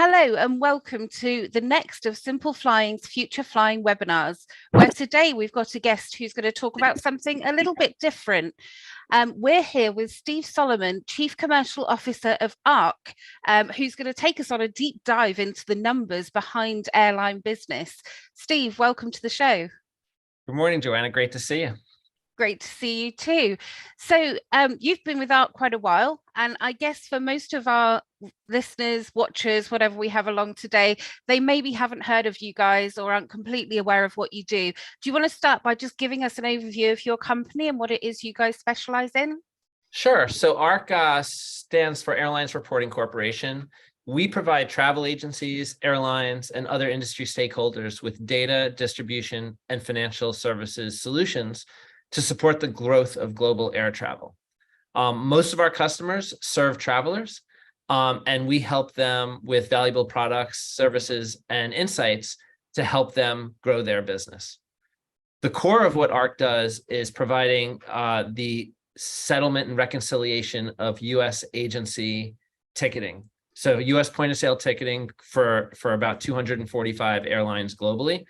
Hello and welcome to the next of Simple Flying's Future Flying webinars, where today we've got a guest who's going to talk about something a little bit different. We're here with Steve Solomon, Chief Commercial Officer of ARC, who's going to take us on a deep dive into the numbers behind airline business. Steve, welcome to the show. Good morning, Joanna. Great to see you. Great to see you too. So you've been with ARC quite a while, and I guess for most of our listeners, watchers, whatever we have along today, they maybe haven't heard of you guys or aren't completely aware of what you do. Do you want to start by just giving us an overview of your company and what it is you guys specialize in? Sure. So ARC stands for Airlines Reporting Corporation. We provide travel agencies, airlines, and other industry stakeholders with data, distribution, and financial services solutions to support the growth of global air travel. Most of our customers serve travelers, and we help them with valuable products, services, and insights to help them grow their business. The core of what ARC does is providing the settlement and reconciliation of U.S. agency ticketing. So U.S. point of sale ticketing for about 245 airlines globally.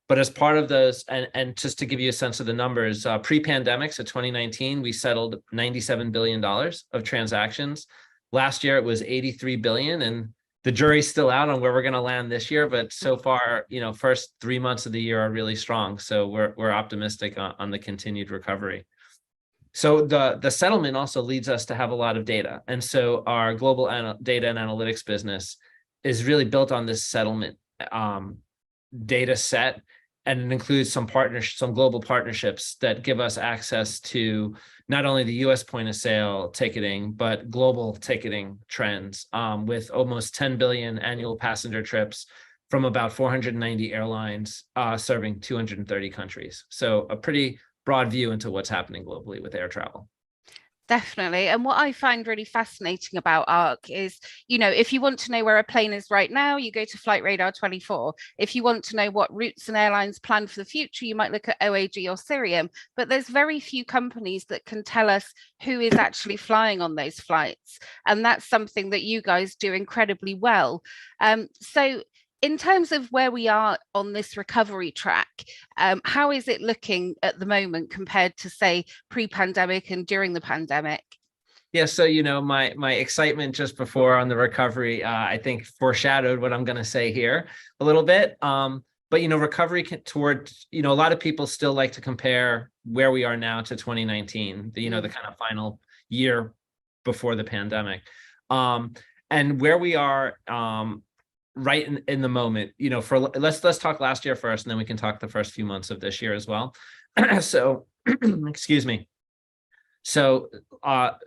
But as part of those, and just to give you a sense of the numbers, pre-pandemic, so 2019, we settled $97 billion of transactions. Last year, it was $83 billion, and the jury's still out on where we're going to land this year. But so far, first 3 months of the year are really strong. So we're optimistic on the continued recovery. So the settlement also leads us to have a lot of data. And so our global data and analytics business is really built on this settlement data set, and it includes some global partnerships that give us access to not only the U.S. point of sale ticketing, but global ticketing trends, with almost 10 billion annual passenger trips from about 490 airlines serving 230 countries. So a pretty broad view into what's happening globally with air travel. Definitely. And what I find really fascinating about ARC is, if you want to know where a plane is right now, you go to Flight Radar 24. If you want to know what routes and airlines plan for the future, you might look at OAG or Cirium. But there's very few companies that can tell us who is actually flying on those flights. And that's something that you guys do incredibly well. So in terms of where we are on this recovery track, how is it looking at the moment compared to, say, pre-pandemic and during the pandemic? Yeah, so my excitement just before on the recovery, I think foreshadowed what I'm going to say here a little bit. But recovery toward a lot of people still like to compare where we are now to 2019, the kind of final year before the pandemic, and where we are. Right in the moment, let's talk last year first, and then we can talk the first few months of this year as well. So, excuse me. So,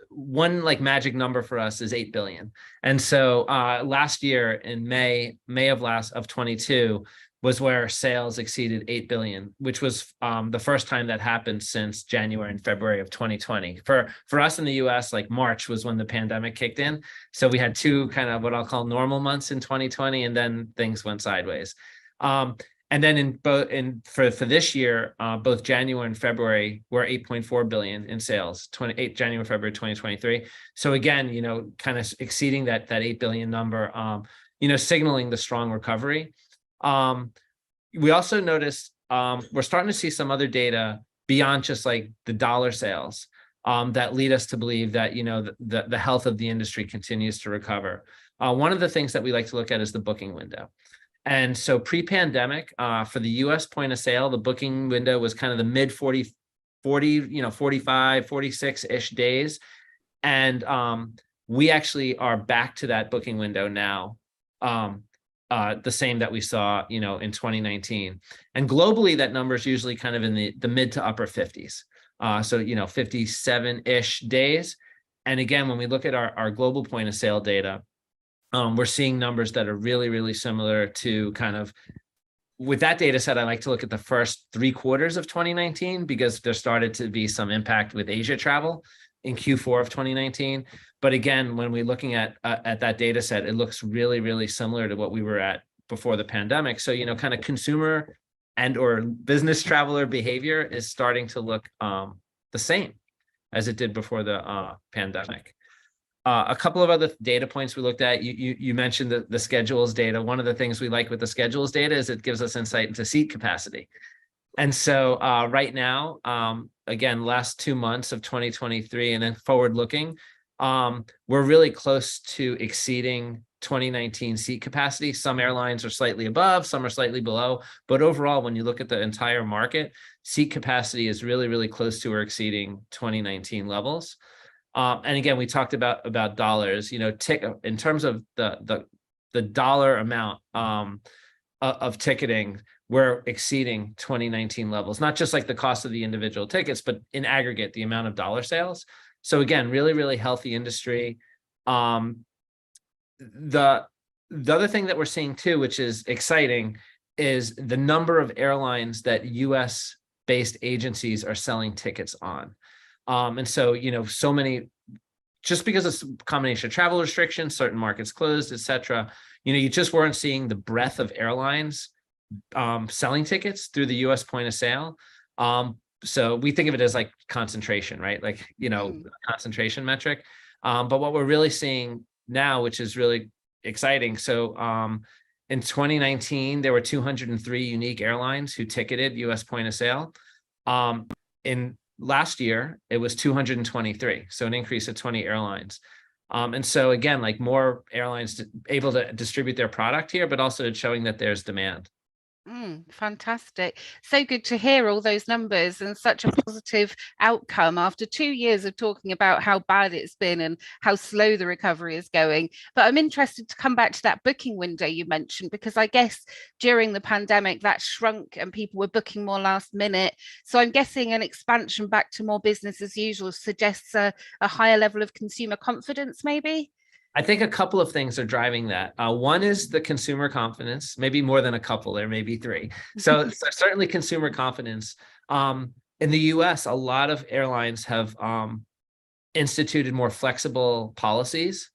one magic number for us is 8 billion. And so, last year in May of 22 was where sales exceeded 8 billion, which was the first time that happened since January and February of 2020. For us in the US, March was when the pandemic kicked in. So we had two kind of what I'll call normal months in 2020, and then things went sideways. And then for this year, both January and February were 8.4 billion in sales, January, February 2023. So again, kind of exceeding that 8 billion number, signaling the strong recovery. We also noticed we're starting to see some other data beyond just the dollar sales that lead us to believe that the health of the industry continues to recover. One of the things that we like to look at is the booking window. And so pre-pandemic, for the US point of sale, the booking window was kind of the mid 40, 45, 46-ish days. And we actually are back to that booking window now. The same that we saw, in 2019. And globally, that number is usually kind of in the mid to upper 50s. So, 57-ish days. And again, when we look at our global point of sale data, we're seeing numbers that are really, really similar to kind of, with that data set, I like to look at the first 3 quarters of 2019, because there started to be some impact with Asia travel in Q4 of 2019. But again, when we're looking at that data set, it looks really, really similar to what we were at before the pandemic. So, kind of consumer and or business traveler behavior is starting to look the same as it did before the pandemic. A couple of other data points we looked at. You mentioned the schedules data. One of the things we like with the schedules data is it gives us insight into seat capacity. And so right now, again, last 2 months of 2023 and then forward looking, we're really close to exceeding 2019 seat capacity. Some airlines are slightly above, some are slightly below. But overall, when you look at the entire market, seat capacity is really, really close to or exceeding 2019 levels. And again, we talked about dollars, in terms of the dollar amount of ticketing, we're exceeding 2019 levels, not just like the cost of the individual tickets, but in aggregate, the amount of dollar sales. So again, really, really healthy industry. The other thing that we're seeing too, which is exciting, is the number of airlines that US based agencies are selling tickets on. And so, so many, just because it's a combination of travel restrictions, certain markets closed, et cetera, you just weren't seeing the breadth of airlines selling tickets through the US point of sale. So we think of it as like concentration, right? Like, concentration metric. But what we're really seeing now, which is really exciting. So in 2019, there were 203 unique airlines who ticketed US point of sale. In last year, it was 223, so an increase of 20 airlines. And so again, like more airlines able to distribute their product here, but also showing that there's demand. Fantastic. So good to hear all those numbers and such a positive outcome after 2 years of talking about how bad it's been and how slow the recovery is going. But I'm interested to come back to that booking window you mentioned, because I guess during the pandemic that shrunk and people were booking more last minute. So I'm guessing an expansion back to more business as usual suggests a higher level of consumer confidence, maybe? I think a couple of things are driving that. One is the consumer confidence, maybe more than a couple, there may be three. So certainly consumer confidence. In the US, a lot of airlines have instituted more flexible policies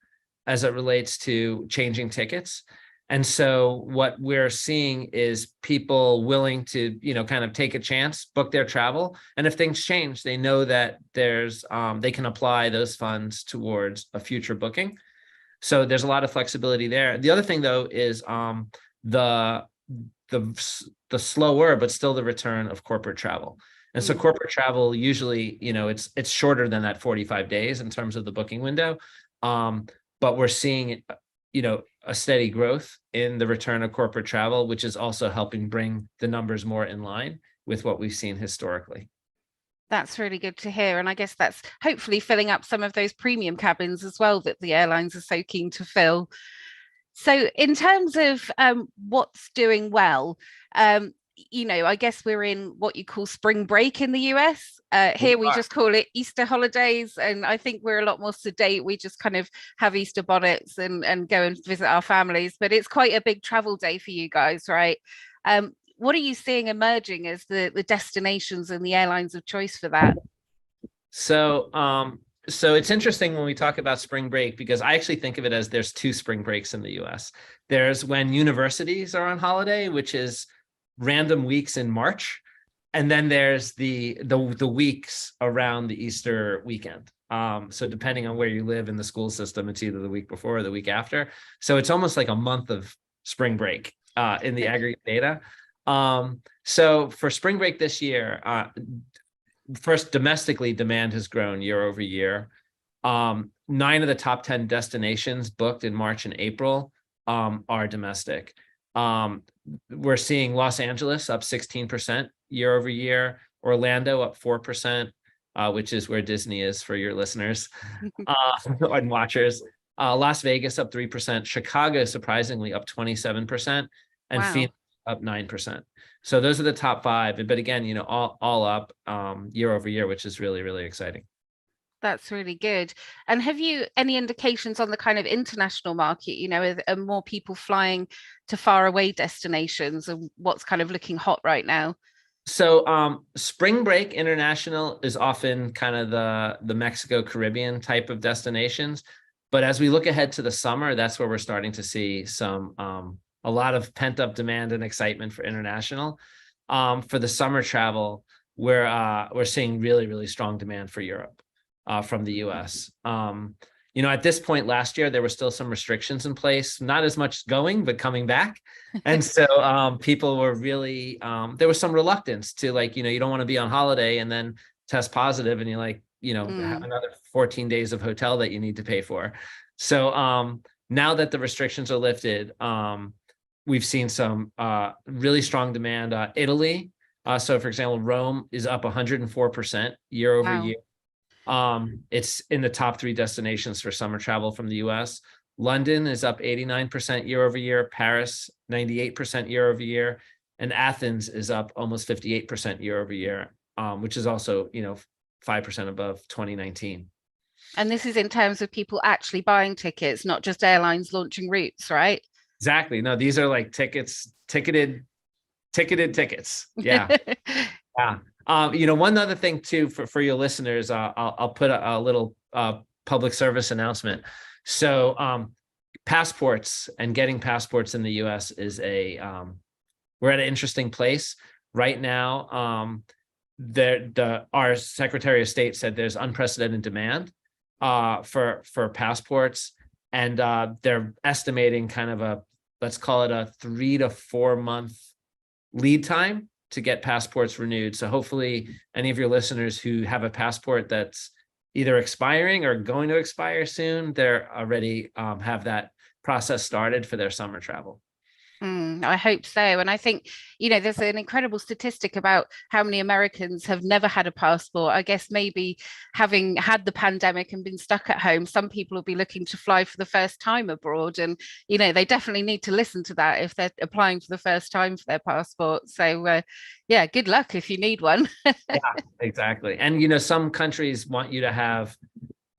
as it relates to changing tickets. And so what we're seeing is people willing to, kind of take a chance, book their travel. And if things change, they know that they can apply those funds towards a future booking. So there's a lot of flexibility there. The other thing, though, is the slower but still the return of corporate travel. And so corporate travel usually, it's shorter than that 45 days in terms of the booking window. But we're seeing, a steady growth in the return of corporate travel, which is also helping bring the numbers more in line with what we've seen historically. That's really good to hear. And I guess that's hopefully filling up some of those premium cabins as well that the airlines are so keen to fill. So in terms of what's doing well, I guess we're in what you call spring break in the US. Here we just call it Easter holidays. And I think we're a lot more sedate. We just kind of have Easter bonnets and go and visit our families. But it's quite a big travel day for you guys, right? What are you seeing emerging as the destinations and the airlines of choice for that? So it's interesting when we talk about spring break, because I actually think of it as there's two spring breaks in the US. There's when universities are on holiday, which is random weeks in March. And then there's the weeks around the Easter weekend. So depending on where you live in the school system, it's either the week before or the week after. So it's almost like a month of spring break in the aggregate data. So for spring break this year, first domestically, demand has grown year over year. 9 of the top 10 destinations booked in March and April are domestic. We're seeing Los Angeles up 16% year over year, Orlando up 4%, which is where Disney is for your listeners and watchers. Las Vegas up 3%, Chicago surprisingly up 27%, and Wow. Phoenix up 9%. So those are the top 5. But again, all up year over year, which is really, really exciting. That's really good. And have you any indications on the kind of international market, are more people flying to far away destinations, and what's kind of looking hot right now? So spring break international is often kind of the Mexico Caribbean type of destinations. But as we look ahead to the summer, that's where we're starting to see a lot of pent up demand and excitement for international. For the summer travel, we're seeing really, really strong demand for Europe from the US. At this point last year, there were still some restrictions in place, not as much going, but coming back. And so people were really, there was some reluctance to you don't want to be on holiday and then test positive and have another 14 days of hotel that you need to pay for. So now that the restrictions are lifted, we've seen some really strong demand. Italy, so for example, Rome is up 104% year over year. It's in the top 3 destinations for summer travel from the US. London is up 89% year over year, Paris 98% year over year, and Athens is up almost 58% year over year, which is also 5% above 2019. And this is in terms of people actually buying tickets, not just airlines launching routes, right? Exactly. No, these are like ticketed tickets. Yeah. Yeah. One other thing too for your listeners, I'll put a little public service announcement. So passports and getting passports in the US is we're at an interesting place right now. Our Secretary of State said there's unprecedented demand for passports, and they're estimating kind of let's call it a 3 to 4 month lead time to get passports renewed. So hopefully any of your listeners who have a passport that's either expiring or going to expire soon, they're already have that process started for their summer travel. I hope so. And I think, there's an incredible statistic about how many Americans have never had a passport. I guess maybe having had the pandemic and been stuck at home, some people will be looking to fly for the first time abroad. And, they definitely need to listen to that if they're applying for the first time for their passport. So, yeah, good luck if you need one. Yeah, exactly. And, some countries want you to have,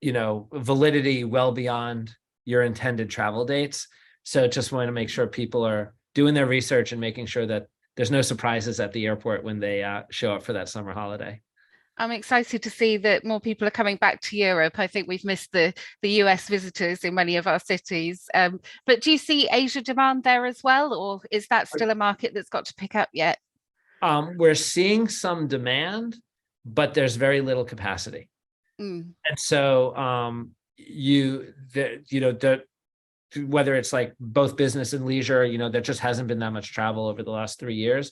validity well beyond your intended travel dates. So just want to make sure people are doing their research and making sure that there's no surprises at the airport when they show up for that summer holiday. I'm excited to see that more people are coming back to Europe. I think we've missed the US visitors in many of our cities. But do you see Asia demand there as well, or is that still a market that's got to pick up yet? We're seeing some demand, but there's very little capacity. And so whether it's like both business and leisure, there just hasn't been that much travel over the last 3 years.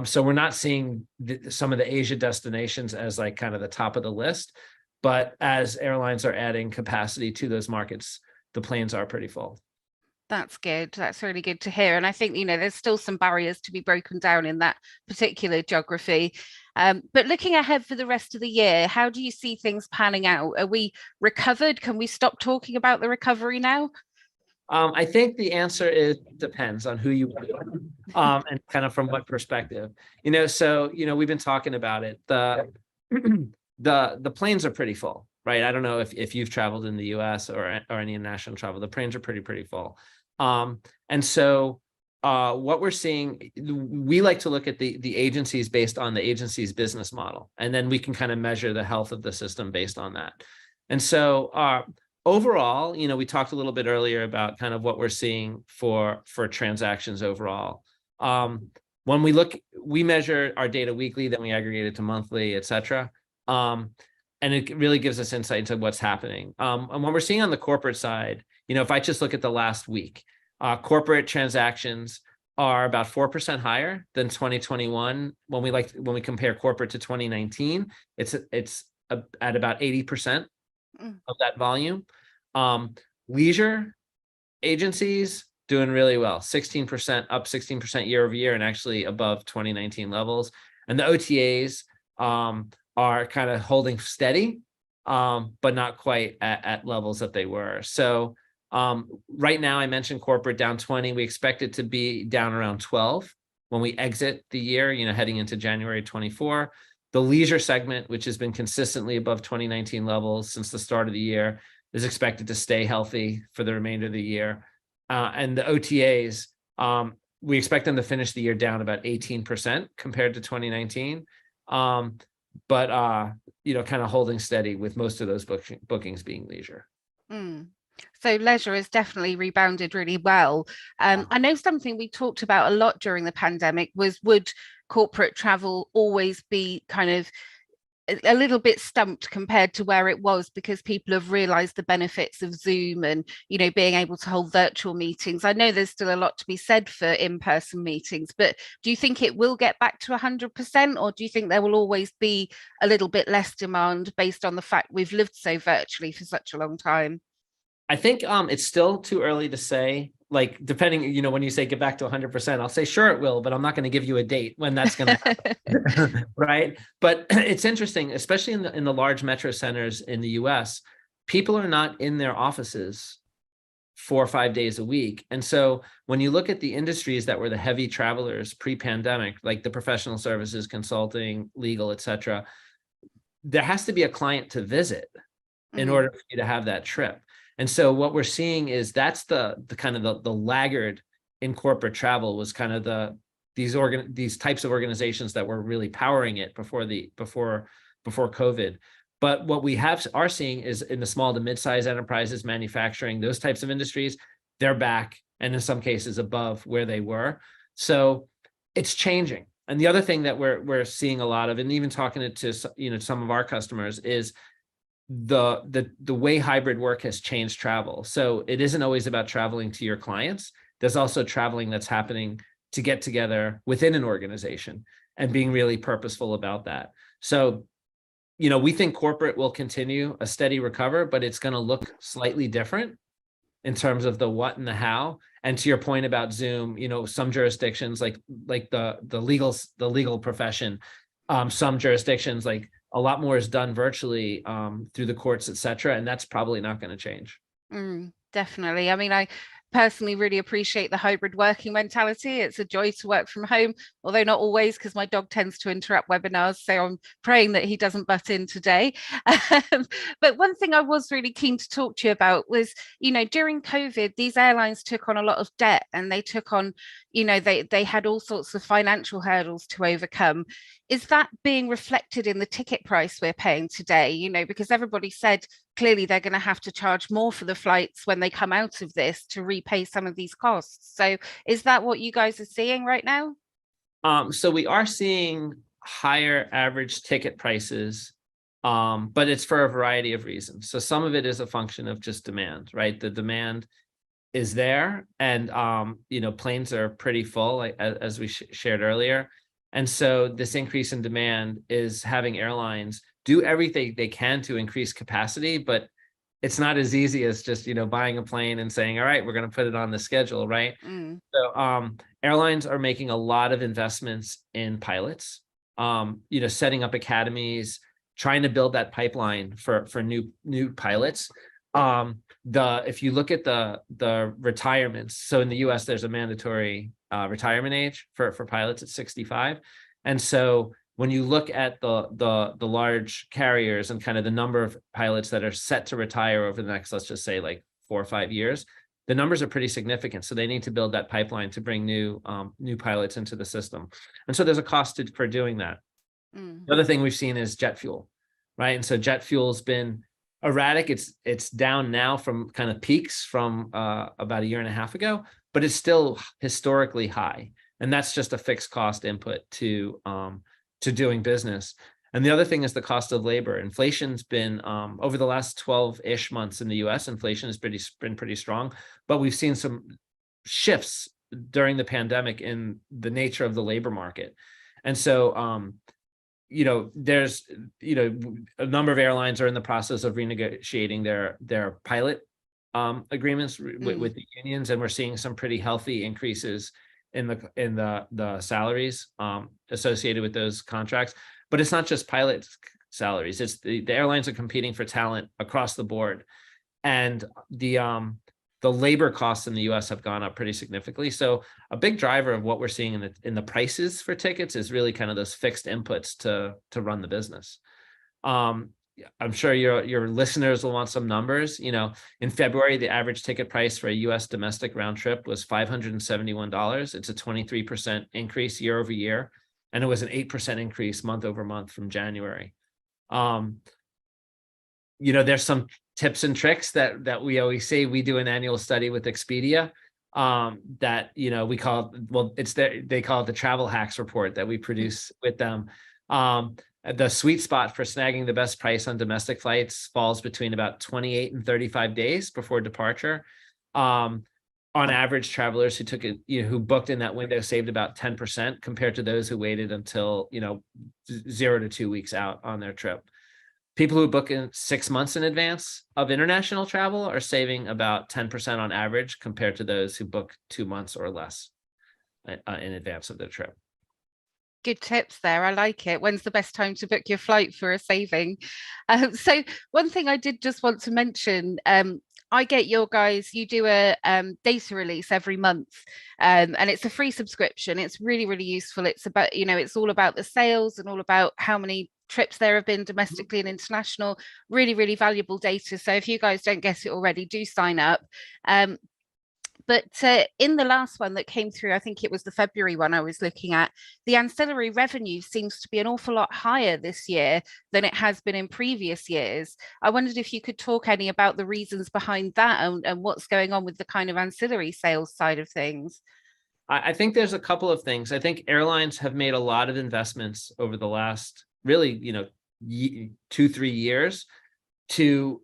So we're not seeing some of the Asia destinations as like kind of the top of the list, but as airlines are adding capacity to those markets, the planes are pretty full. That's good. That's really good to hear. And I think, there's still some barriers to be broken down in that particular geography. But looking ahead for the rest of the year, how do you see things panning out? Are we recovered? Can we stop talking about the recovery now? I think the answer is depends on who you are, and kind of from what perspective. So we've been talking about it. The planes are pretty full, right? I don't know if you've traveled in the US or any international travel. The planes are pretty full. And so what we're seeing, we like to look at the agencies based on the agency's business model, and then we can kind of measure the health of the system based on that. And so overall, we talked a little bit earlier about kind of what we're seeing for transactions overall. When we measure our data weekly, then we aggregate it to monthly, et cetera. And it really gives us insight into what's happening. And what we're seeing on the corporate side, if I just look at the last week, corporate transactions are about 4% higher than 2021. When we compare corporate to 2019, it's at about 80% of that volume. Leisure agencies doing really well, 16% up 16% year over year, and actually above 2019 levels. And the OTAs are kind of holding steady, but not quite at levels that they were. So right now, I mentioned corporate down 20. We expect it to be down around 12 when we exit the year, heading into January 24. The leisure segment, which has been consistently above 2019 levels since the start of the year, is expected to stay healthy for the remainder of the year. And the OTAs, we expect them to finish the year down about 18% compared to 2019. But kind of holding steady with most of those bookings being leisure. So leisure has definitely rebounded really well. I know something we talked about a lot during the pandemic was, would corporate travel always be kind of a little bit stumped compared to where it was, because people have realized the benefits of Zoom and, you know, being able to hold virtual meetings. I know there's still a lot to be said for in-person meetings, but do you think it will get back to 100%, or do you think there will always be a little bit less demand based on the fact we've lived so virtually for such a long time? I think it's still too early to say. Like, depending, you know, when you say get back to 100%, I'll say sure it will, but I'm not going to give you a date when that's going to happen. Right. But it's interesting, especially in the large metro centers in the US, people are not in their offices 4 or 5 days a week. And so when you look at the industries that were the heavy travelers pre-pandemic, like the professional services, consulting, legal, et cetera, there has to be a client to visit in order for you to have that trip. And so what we're seeing is that's the kind of the laggard in corporate travel, was kind of these types of organizations that were really powering it before COVID. But what we are seeing is in the small to mid-sized enterprises, manufacturing, those types of industries, they're back, and in some cases above where they were. So it's changing. And the other thing that we're seeing a lot of, and even talking to some of our customers, is the way hybrid work has changed travel. So it isn't always about traveling to your clients. There's also traveling that's happening to get together within an organization and being really purposeful about that. So, you know, we think corporate will continue a steady recover, but it's going to look slightly different in terms of the what and the how. And to your point about Zoom, you know, some jurisdictions like the legal profession, some jurisdictions, like a lot more is done virtually through the courts, et cetera. And that's probably not going to change. Definitely. I mean, I personally really appreciate the hybrid working mentality. It's a joy to work from home, although not always, because my dog tends to interrupt webinars. So I'm praying that he doesn't butt in today. But one thing I was really keen to talk to you about was, you know, during COVID, these airlines took on a lot of debt, and they took on, you know, they had all sorts of financial hurdles to overcome. Is that being reflected in the ticket price we're paying today? You know, because everybody said clearly they're going to have to charge more for the flights when they come out of this to repay some of these costs. So is that what you guys are seeing right now? So we are seeing higher average ticket prices, but it's for a variety of reasons. So some of it is a function of just demand, right? The demand is there, and you know, planes are pretty full, like, as we shared earlier. And so this increase in demand is having airlines do everything they can to increase capacity, but it's not as easy as just, you know, buying a plane and saying, all right, we're going to put it on the schedule, right? So airlines are making a lot of investments in pilots, you know, setting up academies, trying to build that pipeline for new pilots. If you look at the retirements, so in the US, there's a mandatory retirement age for pilots at 65. And so when you look at the large carriers and kind of the number of pilots that are set to retire over the next, let's just say, like 4 or 5 years, the numbers are pretty significant. So they need to build that pipeline to bring new pilots into the system. And so there's a cost for doing that. The other thing we've seen is jet fuel, right? And so jet fuel's been erratic. It's down now from kind of peaks from about a year and a half ago, but it's still historically high. And that's just a fixed cost input to doing business. And the other thing is the cost of labor. Inflation's been over the last 12-ish months in the US, inflation has been pretty strong, but we've seen some shifts during the pandemic in the nature of the labor market. And so, you know, there's, you know, a number of airlines are in the process of renegotiating their pilot agreements with the unions, and we're seeing some pretty healthy increases in the salaries associated with those contracts. But it's not just pilot salaries. It's the airlines are competing for talent across the board, and the labor costs in the US have gone up pretty significantly. So a big driver of what we're seeing in the prices for tickets is really kind of those fixed inputs to run the business. I'm sure your listeners will want some numbers. You know, in February, the average ticket price for a US domestic round trip was $571. It's a 23% increase year over year, and it was an 8% increase month over month from January. You know, there's some tips and tricks that we always say. We do an annual study with Expedia that, you know, they call it the travel hacks report that we produce with them. The sweet spot for snagging the best price on domestic flights falls between about 28 and 35 days before departure. On average, travelers who took it, who booked in that window saved about 10% compared to those who waited until, 0 to 2 weeks out on their trip. People who book in 6 months in advance of international travel are saving about 10% on average compared to those who book 2 months or less in advance of their trip. Good tips there. I like it. When's the best time to book your flight for a saving? So one thing I did just want to mention, I get your guys, you do a data release every month, and it's a free subscription. It's really, really useful. It's about, it's all about the sales and all about how many trips there have been domestically and international. Really, really valuable data. So if you guys don't get it already, do sign up. But in the last one that came through, I think it was the February one I was looking at, the ancillary revenue seems to be an awful lot higher this year than it has been in previous years. I wondered if you could talk any about the reasons behind that and what's going on with the kind of ancillary sales side of things. I think there's a couple of things. I think airlines have made a lot of investments over the last really, 2-3 years to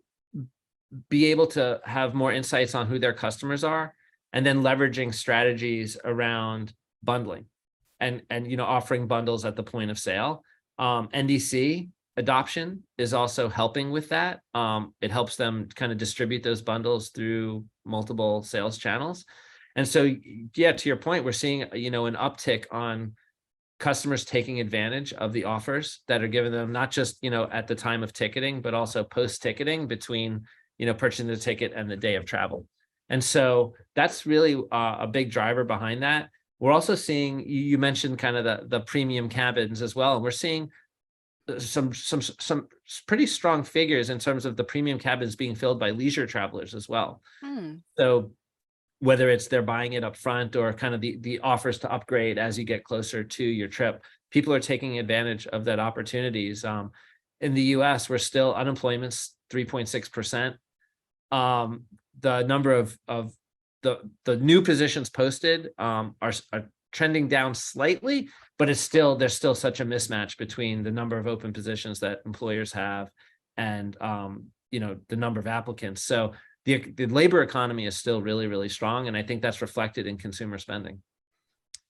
be able to have more insights on who their customers are, and then leveraging strategies around bundling and offering bundles at the point of sale. NDC adoption is also helping with that. It helps them kind of distribute those bundles through multiple sales channels. And so, yeah, to your point, we're seeing, an uptick on customers taking advantage of the offers that are given them, not just, at the time of ticketing, but also post-ticketing between, purchasing the ticket and the day of travel. And so that's really a big driver behind that. We're also seeing, you mentioned kind of the premium cabins as well. And we're seeing some pretty strong figures in terms of the premium cabins being filled by leisure travelers as well. So whether it's they're buying it up front or kind of the offers to upgrade as you get closer to your trip, people are taking advantage of that opportunities. In the US, we're still, unemployment's 3.6%. The number of the new positions posted are trending down slightly, but there's still such a mismatch between the number of open positions that employers have and the number of applicants. So the labor economy is still really, really strong, and I think that's reflected in consumer spending.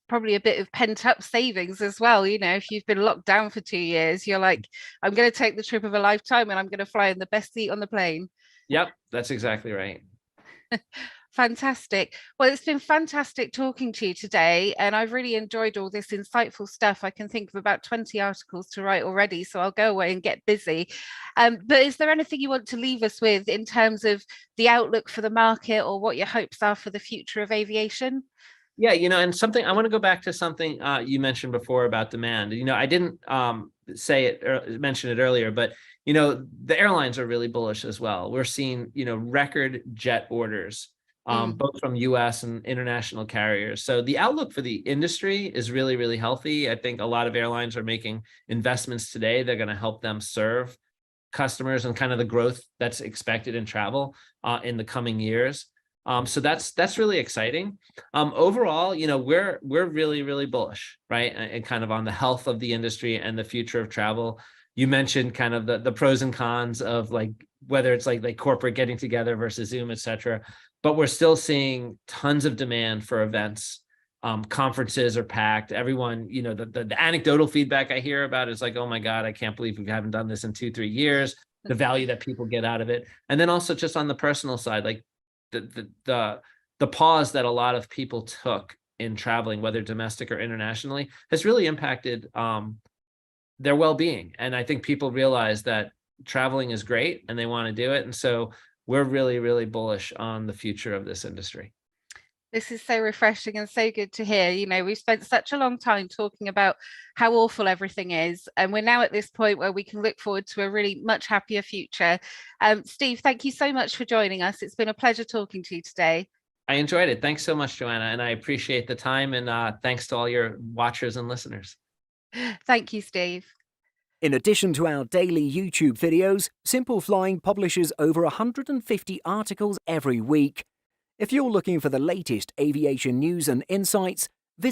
Probably a bit of pent up savings as well. If you've been locked down for 2 years, you're like, I'm going to take the trip of a lifetime and I'm going to fly in the best seat on the plane. Yep, that's exactly right. Fantastic. Well, it's been fantastic talking to you today, and I've really enjoyed all this insightful stuff. I can think of about 20 articles to write already, so I'll go away and get busy. But is there anything you want to leave us with in terms of the outlook for the market or what your hopes are for the future of aviation? Yeah, and something I want to go back to something you mentioned before about demand. I didn't say it or mention it earlier, but the airlines are really bullish as well. We're seeing record jet orders, both from U.S. and international carriers. So the outlook for the industry is really, really healthy. I think a lot of airlines are making investments today. They're going to help them serve customers and kind of the growth that's expected in travel in the coming years. So that's really exciting. Overall, we're really, really bullish, right? And kind of on the health of the industry and the future of travel. You mentioned kind of the pros and cons of like whether it's like corporate getting together versus Zoom, et cetera. But we're still seeing tons of demand for events. Conferences are packed. Everyone, the anecdotal feedback I hear about is like, oh my God, I can't believe we haven't done this in 2-3 years. The value that people get out of it. And then also just on the personal side, like the pause that a lot of people took in traveling, whether domestic or internationally, has really impacted their well-being. And I think people realize that traveling is great and they want to do it. And so we're really, really bullish on the future of this industry. This is so refreshing and so good to hear. We've spent such a long time talking about how awful everything is, and we're now at this point where we can look forward to a really much happier future. Steve, thank you so much for joining us. It's been a pleasure talking to you today. I enjoyed it. Thanks so much, Joanna, and I appreciate the time, and thanks to all your watchers and listeners. Thank you, Steve. In addition to our daily YouTube videos, Simple Flying publishes over 150 articles every week. If you're looking for the latest aviation news and insights,